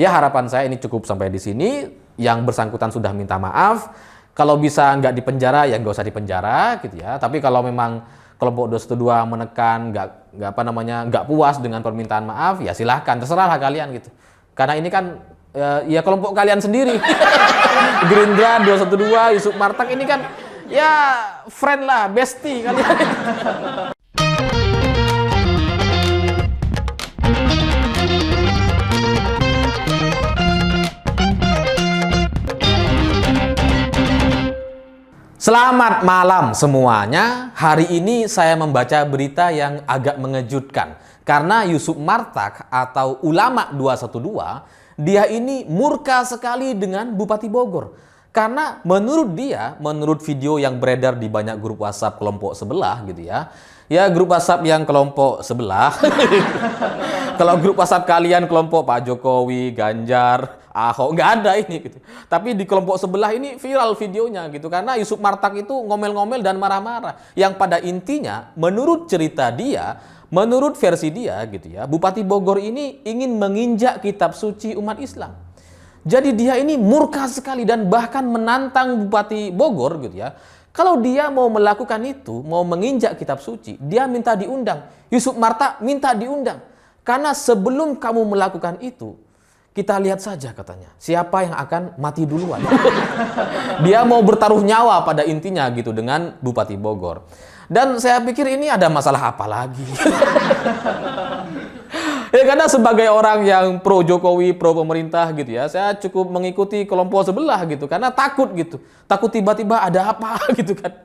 Ya harapan saya ini cukup sampai di sini. Yang bersangkutan sudah minta maaf. Kalau bisa nggak dipenjara ya nggak usah dipenjara gitu ya. Tapi kalau memang kelompok 212 menekan, nggak puas dengan permintaan maaf, ya silahkan, terserahlah kalian gitu. Karena ini kan ya kelompok kalian sendiri. Gerindra 212, Yusuf Martak ini kan ya friend lah, bestie kalian. Selamat malam semuanya. Hari ini saya membaca berita yang agak mengejutkan. Karena Yusuf Martak atau Ulama 212, dia ini murka sekali dengan Bupati Bogor. Karena menurut dia, menurut video yang beredar di banyak grup WhatsApp kelompok sebelah gitu ya. Ya grup WhatsApp yang kelompok sebelah. Kalau grup WhatsApp kalian kelompok Pak Jokowi, Ganjar, Ahok, nggak ada ini gitu. Tapi di kelompok sebelah ini viral videonya gitu. Karena Yusuf Martak itu ngomel-ngomel dan marah-marah. Yang pada intinya, menurut cerita dia, menurut versi dia gitu ya, Bupati Bogor ini ingin menginjak kitab suci umat Islam. Jadi dia ini murka sekali dan bahkan menantang Bupati Bogor gitu ya. Kalau dia mau melakukan itu, mau menginjak kitab suci, dia minta diundang. Yusuf Martak minta diundang. Karena sebelum kamu melakukan itu, kita lihat saja katanya, siapa yang akan mati duluan. Dia mau bertaruh nyawa pada intinya gitu dengan Bupati Bogor. Dan saya pikir ini ada masalah apa lagi. Ya karena sebagai orang yang pro Jokowi, pro pemerintah gitu ya, saya cukup mengikuti kelompok sebelah gitu. Karena takut gitu, takut tiba-tiba ada apa gitu kan.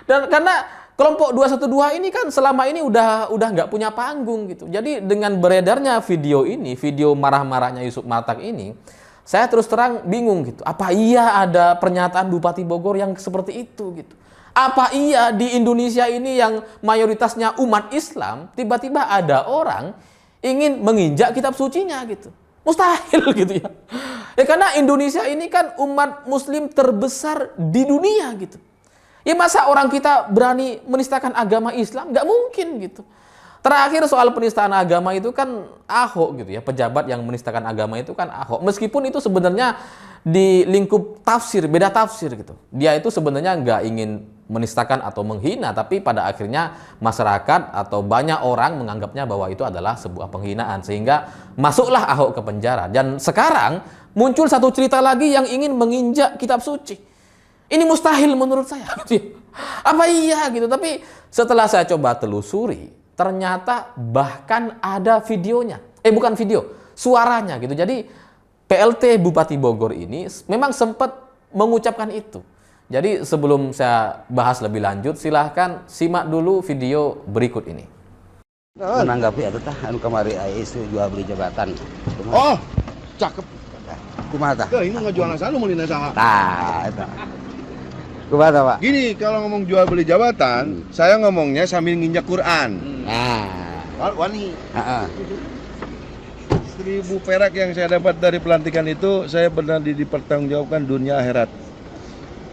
Dan karena kelompok 212 ini kan selama ini udah nggak punya panggung gitu. Jadi dengan beredarnya video ini, video marah-marahnya Yusuf Martak ini, saya terus terang bingung gitu. Apa iya ada pernyataan Bupati Bogor yang seperti itu gitu? Apa iya di Indonesia ini yang mayoritasnya umat Islam, tiba-tiba ada orang ingin menginjak kitab sucinya gitu? Mustahil gitu ya. Ya karena Indonesia ini kan umat muslim terbesar di dunia gitu. Ya masa orang kita berani menistakan agama Islam? Nggak mungkin gitu. Terakhir soal penistaan agama itu kan Ahok gitu ya. Pejabat yang menistakan agama itu kan Ahok. Meskipun itu sebenarnya di lingkup tafsir, beda tafsir gitu. Dia itu sebenarnya nggak ingin menistakan atau menghina. Tapi pada akhirnya masyarakat atau banyak orang menganggapnya bahwa itu adalah sebuah penghinaan. Sehingga masuklah Ahok ke penjara. Dan sekarang muncul satu cerita lagi yang ingin menginjak kitab suci. Ini mustahil menurut saya. Apa iya gitu? Tapi setelah saya coba telusuri, ternyata bahkan ada videonya. Bukan video, suaranya gitu. Jadi PLT Bupati Bogor ini memang sempat mengucapkan itu. Jadi sebelum saya bahas lebih lanjut, silahkan simak dulu video berikut ini. Menanggapi itu tah anu kamari isu jual beli jabatan. Oh, cakep. Kumaha tah? Ini ngajuan asal lu meulina saha? Tah eta. Kumaha tah, Pak? Gini, kalau ngomong jual beli jabatan, saya ngomongnya sambil nginjak Quran. Nah, Wani, heeh. 1.000 perak yang saya dapat dari pelantikan itu, saya benar dipertanggungjawabkan dunia akhirat.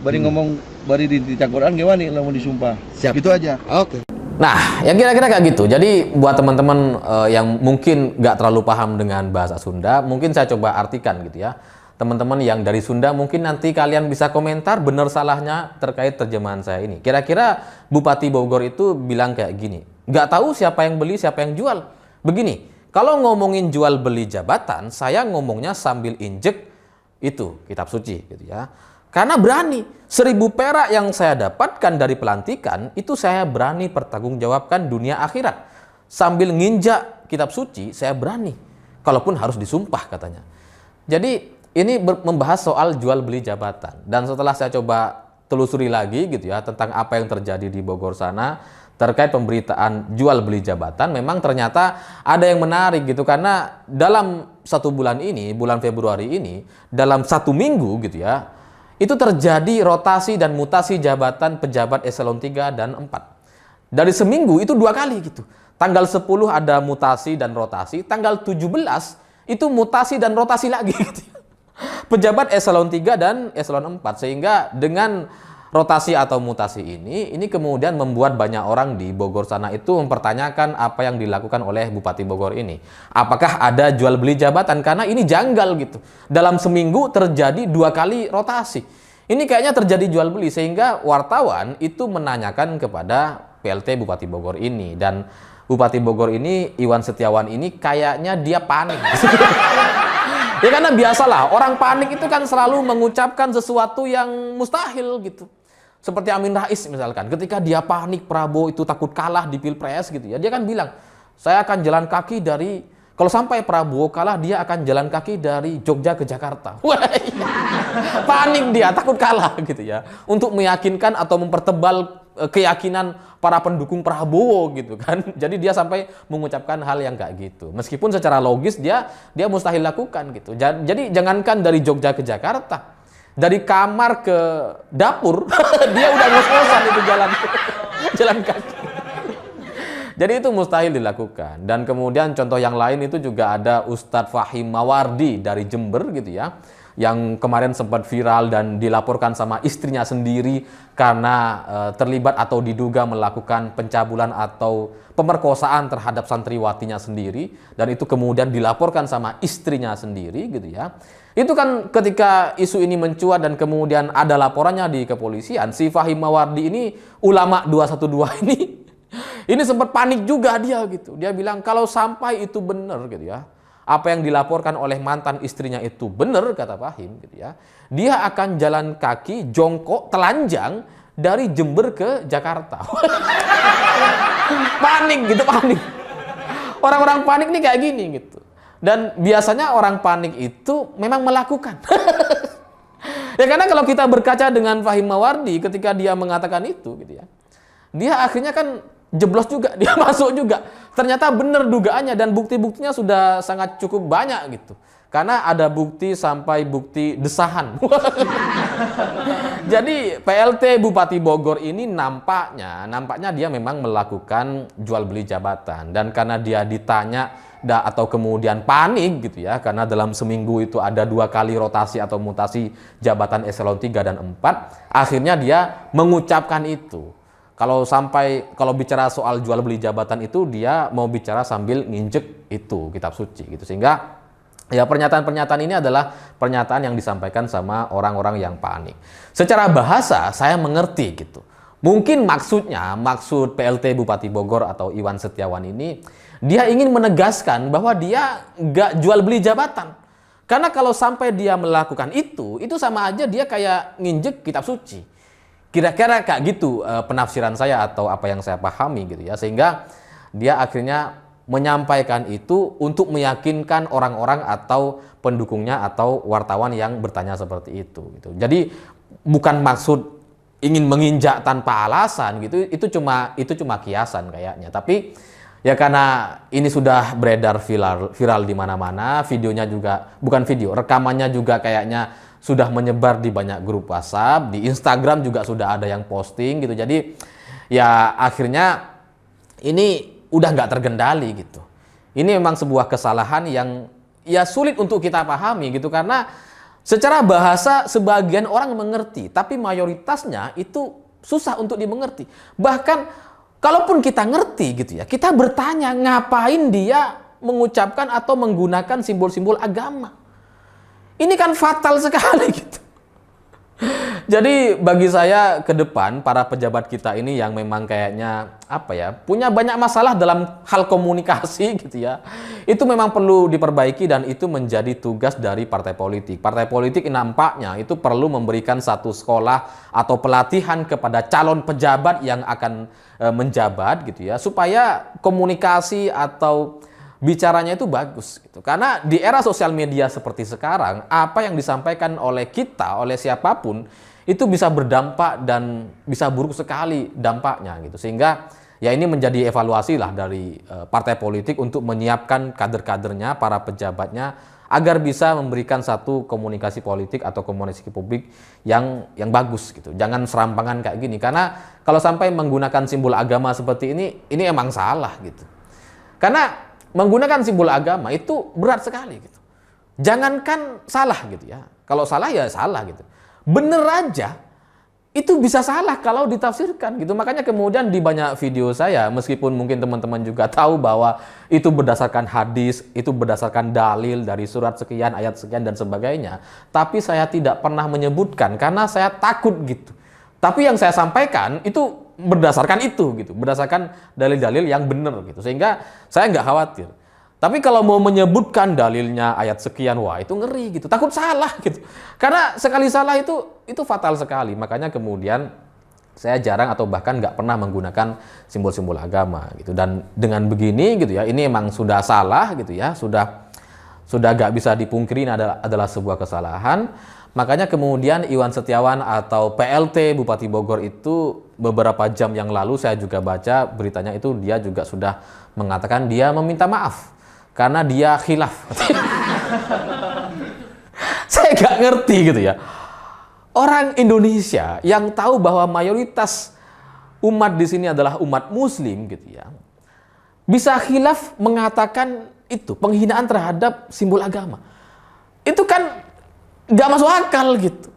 Bari ngomong, bari di Quran ge wani lamun disumpah. Siap. Gitu aja. Oke. Nah, yang kira-kira kayak gitu. Jadi buat teman-teman yang mungkin nggak terlalu paham dengan bahasa Sunda, mungkin saya coba artikan gitu ya. Teman-teman yang dari Sunda mungkin nanti kalian bisa komentar benar salahnya terkait terjemahan saya ini. Kira-kira Bupati Bogor itu bilang kayak gini, nggak tahu siapa yang beli, siapa yang jual. Begini, kalau ngomongin jual beli jabatan, saya ngomongnya sambil injek itu kitab suci gitu ya. Karena berani, 1.000 perak yang saya dapatkan dari pelantikan, itu saya berani pertanggungjawabkan dunia akhirat. Sambil nginjak kitab suci, saya berani. Kalaupun harus disumpah katanya. Jadi ini membahas soal jual beli jabatan. Dan setelah saya coba telusuri lagi gitu ya, tentang apa yang terjadi di Bogor sana, terkait pemberitaan jual beli jabatan, memang ternyata ada yang menarik gitu. Karena dalam 1 bulan ini, bulan Februari ini, dalam 1 minggu gitu ya, itu terjadi rotasi dan mutasi jabatan pejabat eselon 3 dan 4. Dari seminggu itu 2 kali gitu. Tanggal 10 ada mutasi dan rotasi, tanggal 17 itu mutasi dan rotasi lagi gitu. Pejabat eselon 3 dan eselon 4. Sehingga dengan rotasi atau mutasi ini kemudian membuat banyak orang di Bogor sana itu mempertanyakan apa yang dilakukan oleh Bupati Bogor ini. Apakah ada jual beli jabatan? Karena ini janggal gitu. Dalam seminggu terjadi 2 kali rotasi. Ini kayaknya terjadi jual beli sehingga wartawan itu menanyakan kepada PLT Bupati Bogor ini, dan Bupati Bogor ini, Iwan Setiawan ini kayaknya dia panik. Ya karena biasalah orang panik itu kan selalu mengucapkan sesuatu yang mustahil gitu. Seperti Amin Rais misalkan, ketika dia panik Prabowo itu takut kalah di Pilpres gitu ya, dia kan bilang, saya akan jalan kaki dari, kalau sampai Prabowo kalah, dia akan jalan kaki dari Jogja ke Jakarta. Wah, panik dia, takut kalah gitu ya. Untuk meyakinkan atau mempertebal keyakinan para pendukung Prabowo gitu kan. Jadi dia sampai mengucapkan hal yang kayak gitu. Meskipun secara logis dia mustahil lakukan gitu. Jadi jangankan dari Jogja ke Jakarta, dari kamar ke dapur dia udah ngos-ngosan itu jalan kaki. Jadi itu mustahil dilakukan. Dan kemudian contoh yang lain itu juga ada Ustadz Fahim Mawardi dari Jember gitu ya, yang kemarin sempat viral dan dilaporkan sama istrinya sendiri karena terlibat atau diduga melakukan pencabulan atau pemerkosaan terhadap santriwatinya sendiri, dan itu kemudian dilaporkan sama istrinya sendiri gitu ya. Itu kan ketika isu ini mencuat dan kemudian ada laporannya di kepolisian, si Fahim Mawardi ini, ulama 212 ini sempat panik juga dia gitu. Dia bilang kalau sampai itu benar gitu ya, apa yang dilaporkan oleh mantan istrinya itu benar, kata Fahim gitu ya, dia akan jalan kaki jongkok telanjang dari Jember ke Jakarta. Panik gitu, panik. Orang-orang panik nih kayak gini gitu. Dan biasanya orang panik itu memang melakukan. Ya karena kalau kita berkaca dengan Fahim Mawardi ketika dia mengatakan itu gitu ya, dia akhirnya kan jeblos juga, dia masuk juga. Ternyata benar dugaannya dan bukti-buktinya sudah sangat cukup banyak gitu. Karena ada bukti sampai bukti desahan. Jadi PLT Bupati Bogor ini nampaknya dia memang melakukan jual beli jabatan, dan karena dia ditanya atau kemudian panik gitu ya, karena dalam seminggu itu ada 2 kali rotasi atau mutasi jabatan eselon 3 dan 4, akhirnya dia mengucapkan itu. Kalau bicara soal jual beli jabatan itu dia mau bicara sambil nginjek itu kitab suci gitu, sehingga ya pernyataan-pernyataan ini adalah pernyataan yang disampaikan sama orang-orang yang panik. Secara bahasa saya mengerti gitu. Mungkin maksud PLT Bupati Bogor atau Iwan Setiawan ini, dia ingin menegaskan bahwa dia nggak jual beli jabatan. Karena kalau sampai dia melakukan itu sama aja dia kayak nginjek kitab suci. Kira-kira kayak gitu penafsiran saya atau apa yang saya pahami gitu ya, sehingga dia akhirnya menyampaikan itu untuk meyakinkan orang-orang atau pendukungnya atau wartawan yang bertanya seperti itu gitu. Jadi bukan maksud ingin menginjak tanpa alasan gitu, itu cuma kiasan kayaknya. Tapi ya karena ini sudah beredar viral di mana-mana, videonya juga bukan video, rekamannya juga kayaknya sudah menyebar di banyak grup WhatsApp, di Instagram juga sudah ada yang posting gitu. Jadi ya akhirnya ini udah nggak terkendali gitu. Ini memang sebuah kesalahan yang ya sulit untuk kita pahami gitu, karena secara bahasa sebagian orang mengerti, tapi mayoritasnya itu susah untuk dimengerti. Bahkan kalaupun kita ngerti gitu ya, kita bertanya ngapain dia mengucapkan atau menggunakan simbol-simbol agama. Ini kan fatal sekali gitu. Jadi bagi saya ke depan para pejabat kita ini yang memang kayaknya punya banyak masalah dalam hal komunikasi gitu ya, itu memang perlu diperbaiki dan itu menjadi tugas dari partai politik. Partai politik nampaknya itu perlu memberikan satu sekolah atau pelatihan kepada calon pejabat yang akan menjabat gitu ya, supaya komunikasi atau bicaranya itu bagus gitu. Karena di era sosial media seperti sekarang, apa yang disampaikan oleh kita, oleh siapapun, itu bisa berdampak dan bisa buruk sekali dampaknya gitu. Sehingga ya ini menjadi evaluasi lah dari partai politik untuk menyiapkan kader-kadernya, para pejabatnya, agar bisa memberikan satu komunikasi politik atau komunikasi publik yang bagus gitu. Jangan serampangan kayak gini. Karena kalau sampai menggunakan simbol agama seperti ini emang salah gitu. Karena menggunakan simbol agama itu berat sekali gitu. Jangankan salah gitu ya. Kalau salah ya salah gitu. Bener aja itu bisa salah kalau ditafsirkan gitu. Makanya kemudian di banyak video saya, meskipun mungkin teman-teman juga tahu bahwa itu berdasarkan hadis, itu berdasarkan dalil dari surat sekian, ayat sekian dan sebagainya, tapi saya tidak pernah menyebutkan karena saya takut gitu. Tapi yang saya sampaikan itu berdasarkan itu gitu, berdasarkan dalil-dalil yang benar gitu. Sehingga saya nggak khawatir. Tapi kalau mau menyebutkan dalilnya ayat sekian, wah itu ngeri gitu. Takut salah gitu. Karena sekali salah itu fatal sekali. Makanya kemudian saya jarang atau bahkan nggak pernah menggunakan simbol-simbol agama gitu. Dan dengan begini gitu ya, ini emang sudah salah gitu ya, sudah nggak bisa dipungkiri ini adalah sebuah kesalahan. Makanya kemudian Iwan Setiawan atau PLT Bupati Bogor itu beberapa jam yang lalu saya juga baca beritanya itu dia juga sudah mengatakan dia meminta maaf karena dia khilaf. Saya nggak ngerti gitu ya. Orang Indonesia yang tahu bahwa mayoritas umat di sini adalah umat Muslim gitu ya, bisa khilaf mengatakan itu penghinaan terhadap simbol agama. Itu kan nggak masuk akal gitu.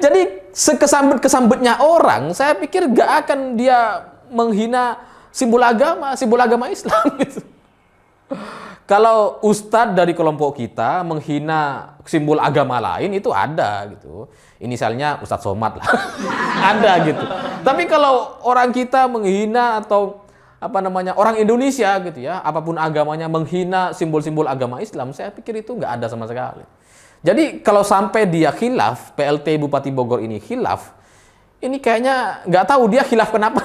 Jadi sekesambet-kesambetnya orang, saya pikir nggak akan dia menghina simbol agama Islam gitu. Kalau ustadz dari kelompok kita menghina simbol agama lain itu ada gitu. Inisialnya Ustadz Somad lah. Ada gitu. Tapi kalau orang kita menghina atau orang Indonesia gitu ya, apapun agamanya menghina simbol-simbol agama Islam, saya pikir itu nggak ada sama sekali. Jadi kalau sampai dia khilaf, PLT Bupati Bogor ini khilaf, ini kayaknya nggak tahu dia khilaf kenapa.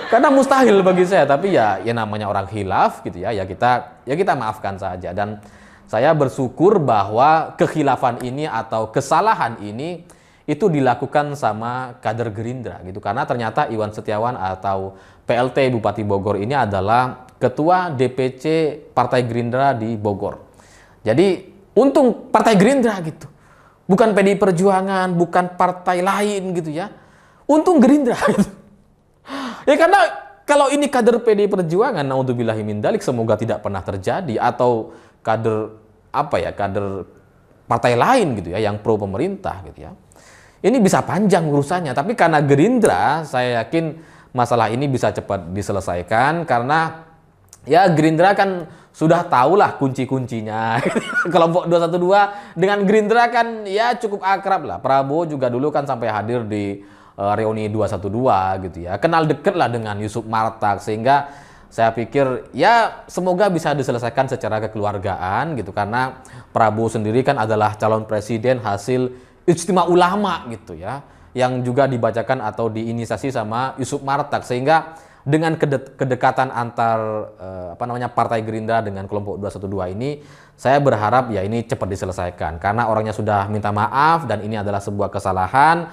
Karena mustahil bagi saya, tapi ya namanya orang khilaf gitu ya, kita maafkan saja. Dan saya bersyukur bahwa kekhilafan ini atau kesalahan ini itu dilakukan sama kader Gerindra gitu. Karena ternyata Iwan Setiawan atau PLT Bupati Bogor ini adalah ketua DPC Partai Gerindra di Bogor. Jadi untung Partai Gerindra gitu. Bukan PDI Perjuangan, bukan partai lain gitu ya. Untung Gerindra gitu. Ya karena kalau ini kader PDI Perjuangan, naudzubillahi min dzalik, semoga tidak pernah terjadi, atau kader kader partai lain gitu ya yang pro pemerintah gitu ya. Ini bisa panjang urusannya, tapi karena Gerindra, saya yakin masalah ini bisa cepat diselesaikan karena ya Gerindra kan sudah tahulah kunci-kuncinya. Kelompok 212 dengan Gerindra kan ya cukup akrab lah. Prabowo juga dulu kan sampai hadir di reuni 212 gitu ya. Kenal deket lah dengan Yusuf Martak, sehingga saya pikir ya semoga bisa diselesaikan secara kekeluargaan gitu, karena Prabowo sendiri kan adalah calon presiden hasil ijtima ulama gitu ya, yang juga dibacakan atau diinisiasi sama Yusuf Martak, sehingga dengan kedekatan antar Partai Gerindra dengan kelompok 212 ini, saya berharap ya ini cepat diselesaikan karena orangnya sudah minta maaf dan ini adalah sebuah kesalahan.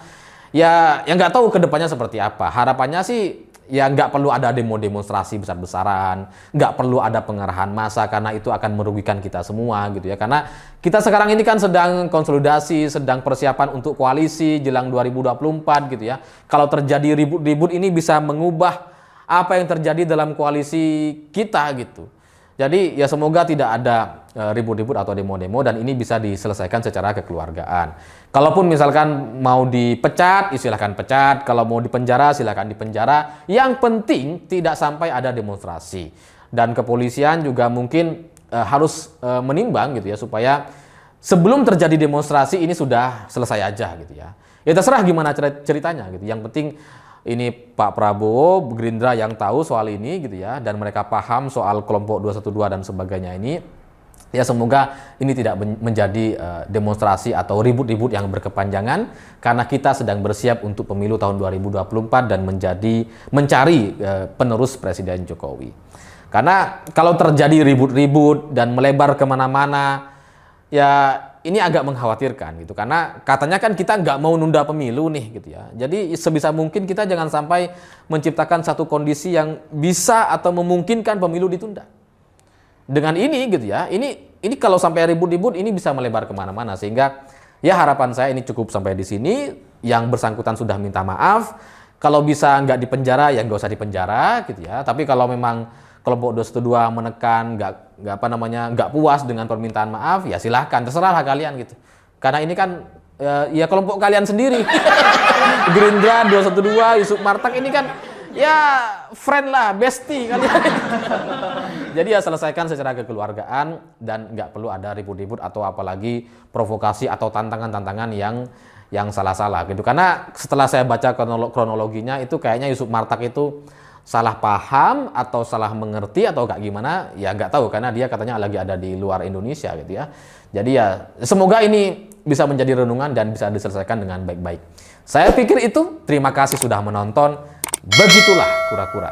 Ya nggak tahu kedepannya seperti apa. Harapannya sih ya nggak perlu ada demonstrasi besar-besaran, nggak perlu ada pengerahan massa karena itu akan merugikan kita semua gitu ya. Karena kita sekarang ini kan sedang konsolidasi, sedang persiapan untuk koalisi jelang 2024 gitu ya. Kalau terjadi ribut-ribut ini bisa mengubah apa yang terjadi dalam koalisi kita gitu. Jadi ya semoga tidak ada ribut-ribut atau demo-demo dan ini bisa diselesaikan secara kekeluargaan. Kalaupun misalkan mau dipecat, silahkan pecat. Kalau mau dipenjara, silahkan dipenjara. Yang penting tidak sampai ada demonstrasi. Dan kepolisian juga mungkin harus menimbang gitu ya, supaya sebelum terjadi demonstrasi ini sudah selesai aja gitu ya. Ya terserah gimana ceritanya gitu. Yang penting ini Pak Prabowo, Gerindra yang tahu soal ini gitu ya, dan mereka paham soal kelompok 212 dan sebagainya ini. Ya semoga ini tidak menjadi demonstrasi atau ribut-ribut yang berkepanjangan, karena kita sedang bersiap untuk pemilu tahun 2024 dan mencari penerus Presiden Jokowi. Karena kalau terjadi ribut-ribut dan melebar kemana-mana, ya ini agak mengkhawatirkan gitu, karena katanya kan kita nggak mau nunda pemilu nih gitu ya. Jadi sebisa mungkin kita jangan sampai menciptakan satu kondisi yang bisa atau memungkinkan pemilu ditunda. Dengan ini gitu ya, ini kalau sampai ribut-ribut ini bisa melebar kemana-mana, sehingga ya harapan saya ini cukup sampai di sini. Yang bersangkutan sudah minta maaf, kalau bisa nggak dipenjara ya nggak usah dipenjara gitu ya. Tapi kalau memang kelompok 212 menekan, nggak puas dengan permintaan maaf, ya silahkan, terserahlah kalian gitu. Karena ini kan ya kelompok kalian sendiri. Gerindra 212, Yusuf Martak ini kan ya friend lah, bestie kalian. Jadi ya selesaikan secara kekeluargaan dan nggak perlu ada ribut-ribut atau apalagi provokasi atau tantangan-tantangan yang salah-salah gitu. Karena setelah saya baca kronologinya itu kayaknya Yusuf Martak itu salah paham atau salah mengerti atau kayak gimana ya nggak tahu, karena dia katanya lagi ada di luar Indonesia gitu ya. Jadi ya semoga ini bisa menjadi renungan dan bisa diselesaikan dengan baik-baik. Saya pikir itu. Terima kasih sudah menonton. Begitulah kura-kura.